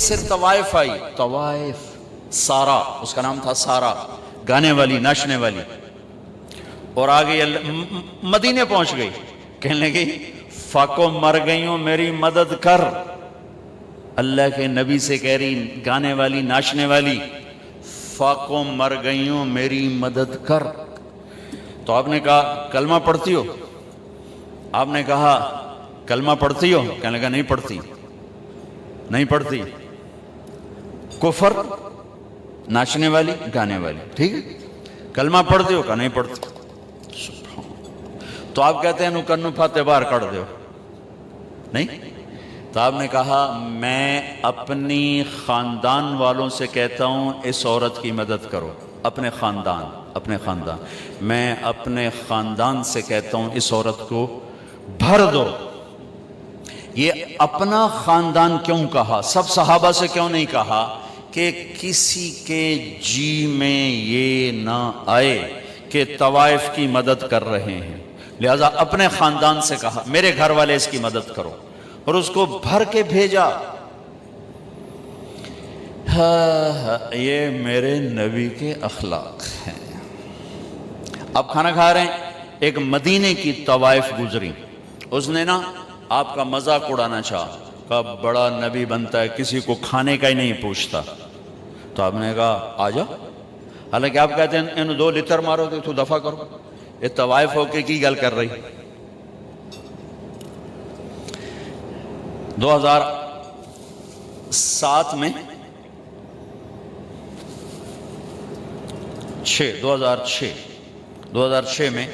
سے طوائف آئی، طوائف، سارا اس کا نام تھا، سارا گانے والی ناچنے والی، اور آگے مدینے پہنچ گئی، کہنے لگی فاکو مر گئی ہوں میری مدد کر، اللہ کے نبی سے کہہ رہی گانے والی ناچنے والی، فاکو مر گئی ہوں میری مدد کر۔ تو آپ نے کہا کلمہ پڑھتی ہو؟ آپ نے کہا کلمہ پڑھتی ہو؟ کہنے لگا نہیں پڑھتی، نہیں پڑھتی۔ کفر، ناچنے والی گانے والی، ٹھیک ہے، کلمہ پڑھتی ہو؟ کہا نہیں پڑھتی۔ تو آپ کہتے ہیں نو کنو پھاتے باہر کر دیو، نہیں؟ تو آپ نے کہا میں اپنی خاندان والوں سے کہتا ہوں اس عورت کی مدد کرو، اپنے خاندان، اپنے خاندان، میں اپنے خاندان سے کہتا ہوں اس عورت کو بھر دو۔ یہ اپنا خاندان کیوں کہا؟ سب صحابہ سے کیوں نہیں کہا کہ کسی کے جی میں یہ نہ آئے کہ طوائف کی مدد کر رہے ہیں، لہذا اپنے خاندان سے کہا میرے گھر والے اس کی مدد کرو، اور اس کو بھر کے بھیجا۔ یہ میرے نبی کے اخلاق ہیں۔ آپ کھانا کھا رہے ہیں، ایک مدینے کی طوائف گزری، اس نے نا آپ کا مذاق اڑانا چاہا، کہا بڑا نبی بنتا ہے کسی کو کھانے کا ہی نہیں پوچھتا۔ تو آپ نے کہا آ جا، حالانکہ آپ کہتے ہیں انہوں 2 لتر مارو گے تو دفع کرو، یہ طوائف ہو کے کی گل کر رہی۔ 2007 میں 2006 میں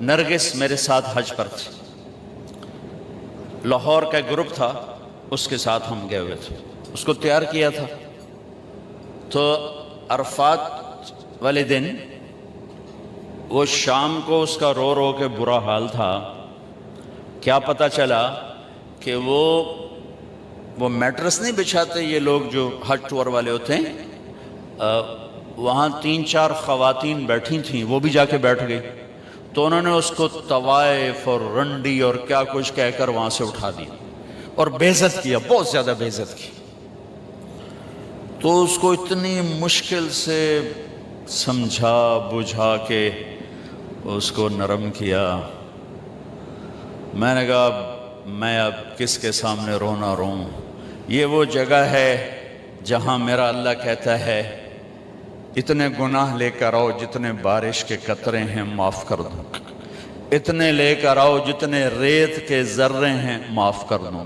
نرگس میرے ساتھ حج پر تھی، لاہور کا گروپ تھا، اس کے ساتھ ہم گئے ہوئے تھے، اس کو تیار کیا تھا۔ تو عرفات والے دن وہ شام کو اس کا رو رو کے برا حال تھا، کیا پتہ چلا کہ وہ میٹرس نہیں بچھاتے یہ لوگ جو حج ٹور والے ہوتے ہیں، وہاں 3-4 خواتین بیٹھی تھیں، وہ بھی جا کے بیٹھ گئی، تو انہوں نے اس کو طوائف اور رنڈی اور کیا کچھ کہہ کر وہاں سے اٹھا دیا اور بے عزت کیا، بہت زیادہ بے عزت کی۔ تو اس کو اتنی مشکل سے سمجھا بجھا کے اس کو نرم کیا۔ میں نے کہا میں اب کس کے سامنے رونا روں، یہ وہ جگہ ہے جہاں میرا اللہ کہتا ہے اتنے گناہ لے کر آؤ جتنے بارش کے قطرے ہیں معاف کر دوں گا، اتنے لے کر آؤ جتنے ریت کے ذرے ہیں معاف کر دوں گا،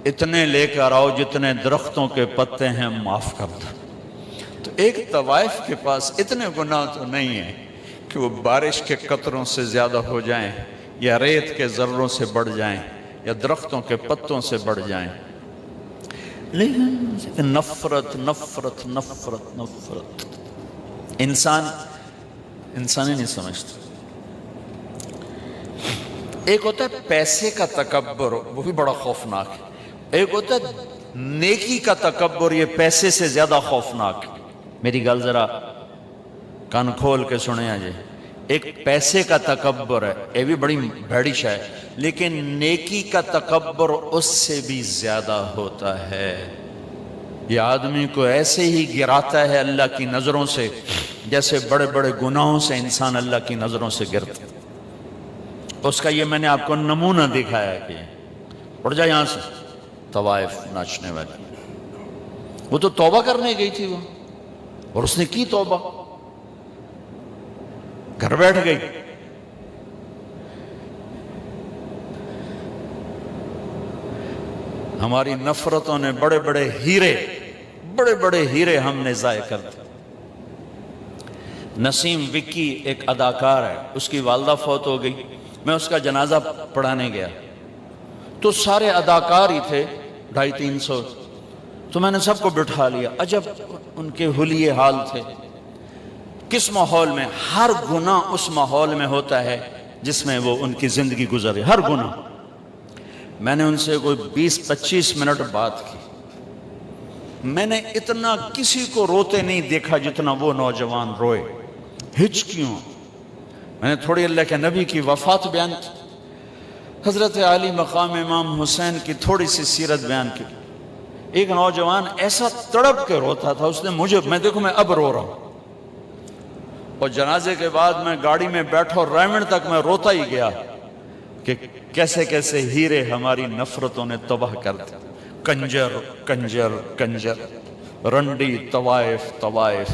اتنے لے کر آؤ جتنے درختوں کے پتے ہیں معاف کر دوں۔ تو ایک طوائف کے پاس اتنے گناہ تو نہیں ہیں کہ وہ بارش کے قطروں سے زیادہ ہو جائیں، یا ریت کے ذروں سے بڑھ جائیں، یا درختوں کے پتوں سے بڑھ جائیں، لیکن نفرت نفرت نفرت نفرت انسانی نہیں سمجھتا۔ ایک ہوتا ہے پیسے کا تکبر، وہ بھی بڑا خوفناک ہے، ایک ہوتا ہے نیکی کا تکبر، یہ پیسے سے زیادہ خوفناک ہے۔ میری گل ذرا کان کھول کے سنیں آجے، ایک پیسے کا تکبر ہے، یہ بھی بڑی بھیڑی شے ہے، لیکن نیکی کا تکبر اس سے بھی زیادہ ہوتا ہے۔ یہ آدمی کو ایسے ہی گراتا ہے اللہ کی نظروں سے جیسے بڑے بڑے گناہوں سے انسان اللہ کی نظروں سے گرتا ہے۔ اس کا یہ میں نے آپ کو نمونہ دکھایا ہے کہ اٹھ جا یہاں سے، طوائف ناچنے والی، وہ تو توبہ کرنے گئی تھی وہ، اور اس نے کی توبہ، گھر بیٹھ گئی۔ ہماری نفرتوں نے بڑے بڑے ہیرے ہم نے ضائع کر دیے۔ نسیم وکی ایک اداکار ہے، اس کی والدہ فوت ہو گئی، میں اس کا جنازہ پڑھانے گیا تو سارے اداکار ہی تھے، 250-300، تو میں نے سب کو بٹھا لیا، عجب ان کے حلیے حال تھے۔ کس ماحول میں؟ ہر گناہ اس ماحول میں ہوتا ہے جس میں وہ ان کی زندگی گزرے، ہر گناہ۔ میں نے ان سے کوئی 20-25 منٹ بات کی، میں نے اتنا کسی کو روتے نہیں دیکھا جتنا وہ نوجوان روئے، ہچکیوں۔ میں نے تھوڑی اللہ کے نبی کی وفات بیان کی، حضرت علی مقام امام حسین کی تھوڑی سی سیرت بیان کی، ایک نوجوان ایسا تڑپ کے روتا تھا، اس نے مجھے، میں اب رو رہا ہوں، اور جنازے کے بعد میں گاڑی میں بیٹھا اور رائمنڈ تک میں روتا ہی گیا کہ کیسے کیسے ہیرے ہماری نفرتوں نے تباہ کر دیا، کنجر کنجر کنجر، رنڈی طوائف طوائف۔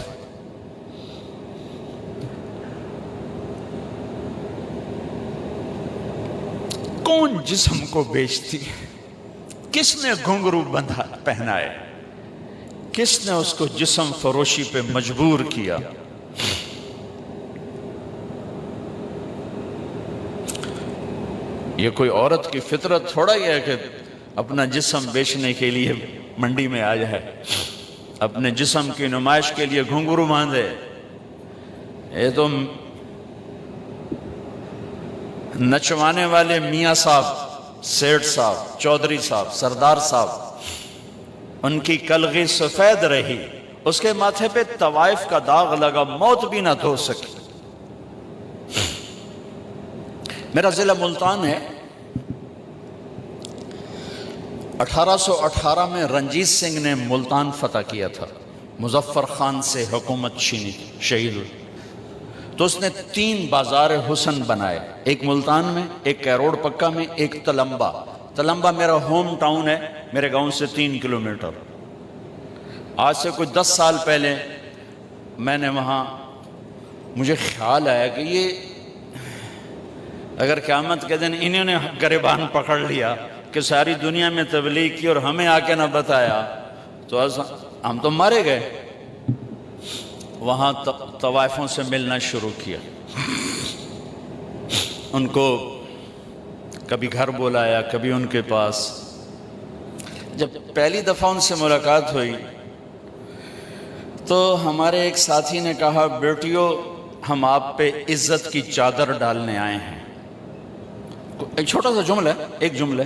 کون جسم کو بیچتی، کس نے گھنگرو بندھا پہنائے، کس نے اس کو جسم فروشی پہ مجبور کیا؟ یہ کوئی عورت کی فطرت تھوڑا ہی ہے کہ اپنا جسم بیچنے کے لیے منڈی میں آ جائے، اپنے جسم کی نمائش کے لیے گھنگرو باندھے۔ یہ تو نچوانے والے میاں صاحب، سیٹھ صاحب، چودھری صاحب، سردار صاحب، ان کی کلغی سفید رہی، اس کے ماتھے پہ طوائف کا داغ لگا، موت بھی نہ دھو سکی۔ میرا ضلع ملتان ہے، 1818 میں رنجیت سنگھ نے ملتان فتح کیا تھا، مظفر خان سے حکومت چھینی تھی، شہید ہوئی، تو اس نے 3 بازار حسن بنائے، ایک ملتان میں، ایک کیروڑ پکا میں، ایک تلمبا۔ تلمبا میرا ہوم ٹاؤن ہے، میرے گاؤں سے 3 کلومیٹر۔ آج سے کوئی 10 سال پہلے میں نے وہاں، مجھے خیال آیا کہ یہ اگر قیامت کے دن انہوں نے گریبان پکڑ لیا کہ ساری دنیا میں تبلیغ کی اور ہمیں آ کے نہ بتایا تو ہم تو مارے گئے۔ وہاں طوائفوں سے ملنا شروع کیا، ان کو کبھی گھر بلایا، کبھی ان کے پاس۔ جب پہلی دفعہ ان سے ملاقات ہوئی تو ہمارے ایک ساتھی نے کہا، بیٹیو ہم آپ پہ عزت کی چادر ڈالنے آئے ہیں۔ ایک چھوٹا سا جملہ ہے، ایک جملہ،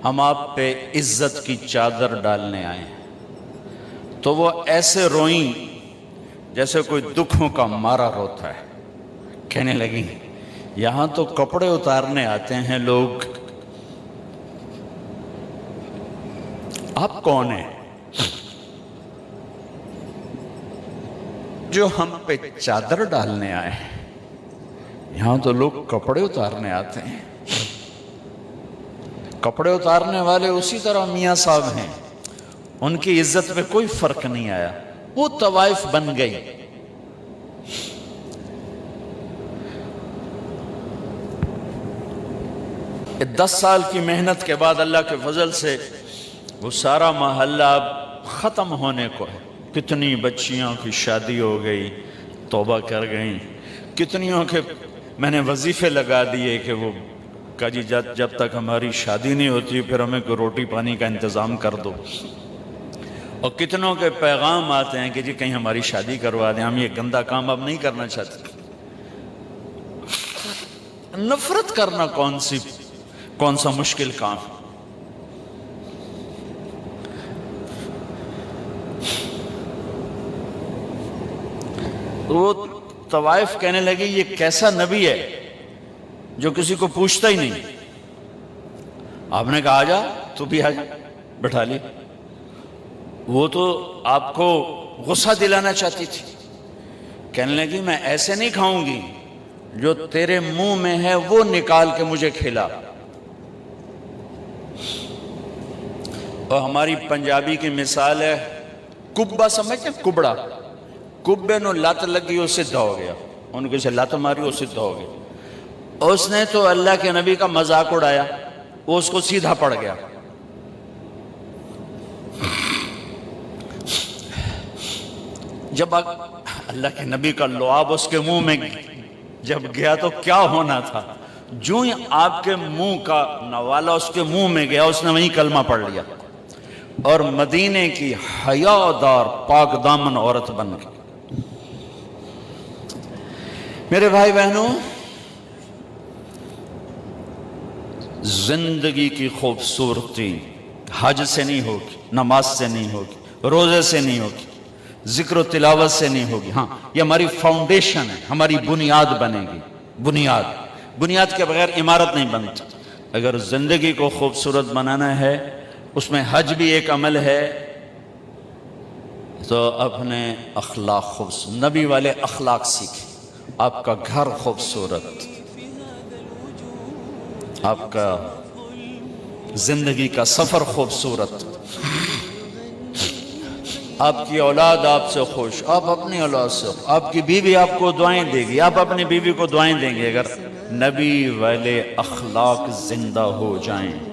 ہم آپ پہ عزت کی چادر ڈالنے آئے ہیں۔ تو وہ ایسے روئیں جیسے کوئی دکھوں کا مارا روتا ہے، کہنے لگی یہاں تو کپڑے اتارنے آتے ہیں لوگ، آپ کون ہیں جو ہم پہ چادر ڈالنے آئے ہیں؟ یہاں تو لوگ کپڑے اتارنے آتے ہیں۔ کپڑے اتارنے والے اسی طرح میاں صاحب ہیں، ان کی عزت میں کوئی فرق نہیں آیا، وہ طوائف بن گئی۔ 10 سال کی محنت کے بعد اللہ کے فضل سے وہ سارا محلہ اب ختم ہونے کو ہے۔ کتنی بچیوں کی شادی ہو گئی، توبہ کر گئیں، کتنیوں کے میں نے وظیفے لگا دیے کہ وہ کہا جی جب تک ہماری شادی نہیں ہوتی پھر ہمیں کوئی روٹی پانی کا انتظام کر دو، اور کتنوں کے پیغام آتے ہیں کہ جی کہیں ہماری شادی کروا دیں، ہم یہ گندا کام اب نہیں کرنا چاہتے۔ نفرت کرنا کون سا مشکل کام؟ وہ طوائف کہنے لگی یہ کیسا نبی ہے جو کسی کو پوچھتا ہی نہیں۔ آپ نے کہا آجا، تو بھی آجا، بٹھا لی۔ وہ تو آپ کو غصہ دلانا چاہتی تھی، کہنے لگی میں ایسے نہیں کھاؤں گی، جو تیرے منہ میں ہے وہ نکال کے مجھے کھلا۔ اور ہماری پنجابی کی مثال ہے کبا، سمجھتے ہیں کبڑا، کبے نو لت لگی وہ سدھا ہو گیا، ان کو اسے لت ماری وہ سدھا ہو گیا۔ اس نے تو اللہ کے نبی کا مذاق اڑایا، وہ اس کو سیدھا پڑ گیا۔ جب اللہ کے نبی کا لعاب اس کے منہ میں جب گیا تو کیا ہونا تھا؟ جو ہی آپ کے منہ کا نوالا اس کے منہ میں گیا، اس نے وہیں کلمہ پڑھ لیا اور مدینے کی حیادار پاک دامن عورت بن گئی۔ میرے بھائی بہنوں، زندگی کی خوبصورتی حج سے نہیں ہوگی، نماز سے نہیں ہوگی، روزے سے نہیں ہوگی، ذکر و تلاوت سے نہیں ہوگی۔ ہاں، یہ ہماری فاؤنڈیشن ہے، ہماری بنیاد بنے گی۔ بنیاد کے بغیر عمارت نہیں بنتی۔ اگر زندگی کو خوبصورت بنانا ہے، اس میں حج بھی ایک عمل ہے، تو اپنے اخلاق خوبصورت، نبی والے اخلاق سیکھیں. آپ کا گھر خوبصورت، آپ کا زندگی کا سفر خوبصورت، آپ کی اولاد آپ سے خوش، آپ اپنی اولاد سے، آپ کی بیوی آپ کو دعائیں دے گی، آپ اپنی بیوی کو دعائیں دیں گے اگر نبی والے اخلاق زندہ ہو جائیں.